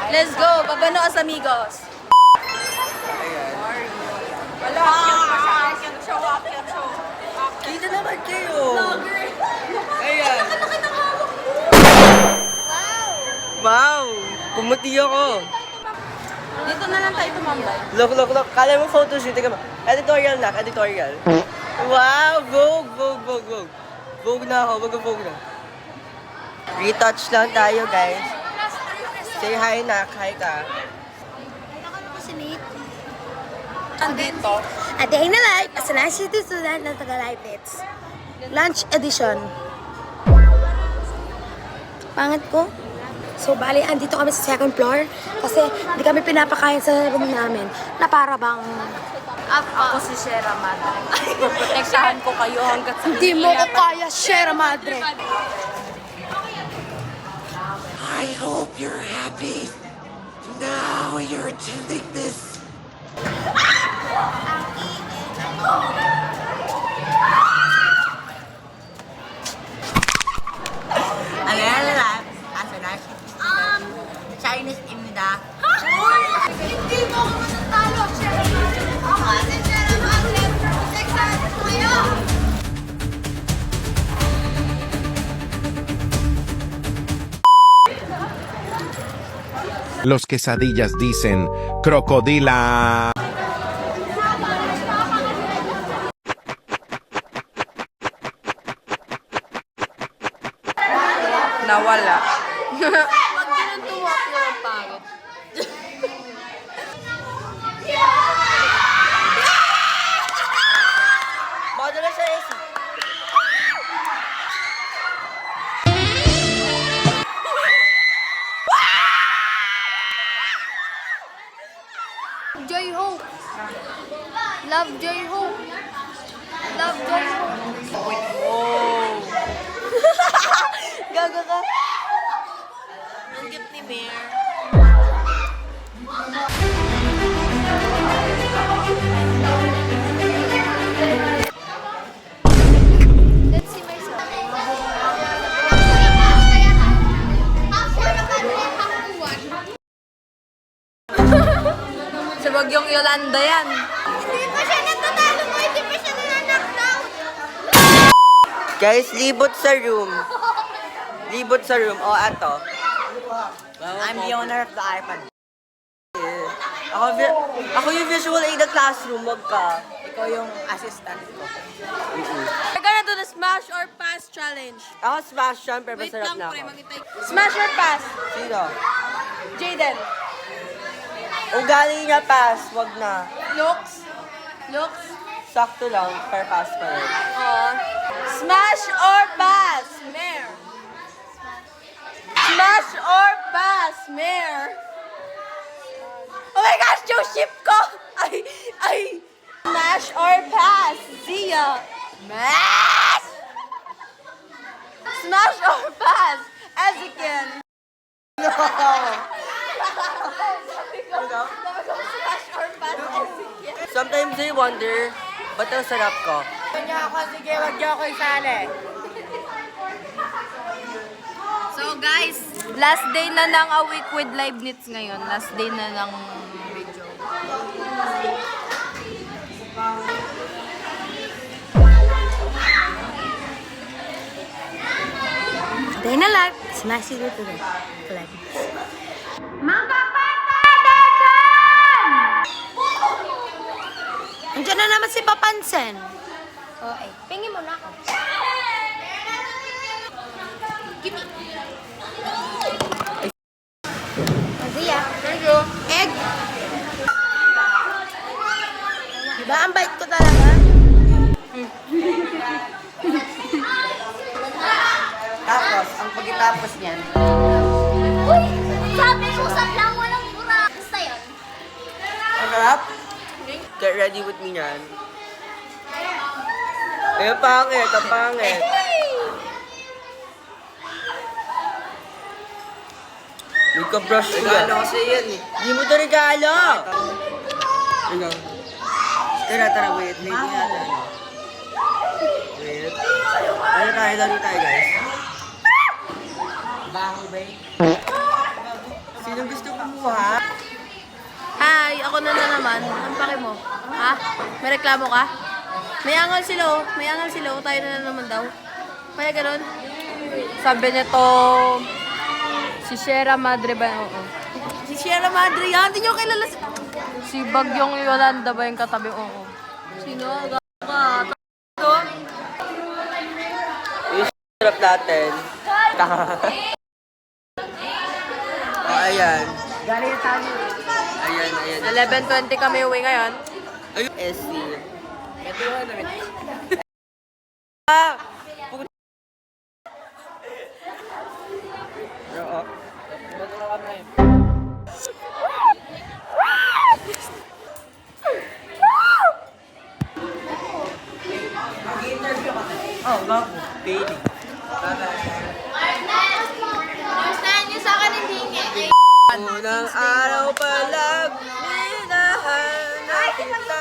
Let's go! Babanos, amigos! Wala, akyat show. Kita naman kayo. Ayan. Wow! Pumuti ako. Dito na lang tayo tumambay. Look. Kala mo photoshoot. Tingnan mo. Editorial na, editorial. Wow! Vogue. Vogue na ako. Vogue na. Retouch lang tayo, guys. Say hi, Nak. Hi ka. Andito. A Day in the Life as an ICT student ng Tagalite Bits. Lunch edition. Pangit ko. So, bali, andito kami sa second floor kasi hindi kami pinapakain sa room namin na para bang Ako si Sierra Madre. Protektahan ko kayo hanggat sa hindi mo ko kaya, Sierra Madre. I hope you're happy. Now you're attending this. Alala, as an Chinese imida. Hindi mo ko matatalo, Sierra Madre. Ako si Sierra Madre. Protektahan ko kayo. Los quesadillas dicen crocodila. Nawala. Pag tinuntuwa ko ang pangit. Baka na siya AC. Joy Ho. Love Joy Ho. Love Joy Ho. Gaga ka. Ang gift ni Mare. Let's see myself. Sa bagyong Yolanda yan. Hindi pa siya natatalo mo, hindi pa siya nananakdown. Guys, libot sa room. Libot sa room. O, ato. I'm the owner of the iPad. Ako yung visual aid na classroom. Wag ka. Ikaw yung assistant ko. We're gonna do the smash or pass challenge. Ako smash yan, pero Wait masarap lang, na pre. ako. Magintay. Smash or pass? Sino? Jaden. Ugali niya pass. Wag na. Looks. Sakto lang. Per pass pa rin. Smash or pass? Mare. Smash or pass? Mare. Oh my gosh, yung ship ko! Ay! Smash or pass? Zia. Smash! Smash or pass? Ezekiel. No! Smash or pass? Ezekiel. Sometimes I wonder, ba't ang sarap ko? Sige, wag niyo ako isali. So guys, last day na ng A Week with Leibniz ngayon. Last day na ng video. Day na life. Smash it to the flag. Andiyan na naman si Papansen. Okay. Pingin mo na ako. Gimme. Maria. Thank you. Egg. Diba ang bait ko talaga? Tapos, ang pagkatapos niyan, Uy! Sabi ko sa lang walang pura. Basta yun. ang sarap. Get ready with me yan. Ay, ang pangit. May ka-brush ko yan. Regalo kasi yan eh. Di mo ito regalo! Ikaw. Tara, wait. Lady natin. Wait. Laro tayo guys. Baho ba eh? Sino Sinong gusto kumuha? Hi, ako na naman. Ang pake mo? Ha? May reklamo ka? May angal sila oh. May angal sila oh. Tayo na naman daw. Kaya ganun. Sabi niya to, si Sierra Madre ba? Oo. Si Sierra Madre yan. Hindi niyo kilala si Bagyong Yolanda ba yung katabi? Oo. Sino? Gaka. Ito? Yung sarap natin. Ayan. Galing na tayo. Ayan. 11:20 kami uwi ngayon. Ayun. SC. Oo. Oh, bago. Bailey. Gustahan niyo sa akin hindi nga. Unang araw pa lang, minahan na kita.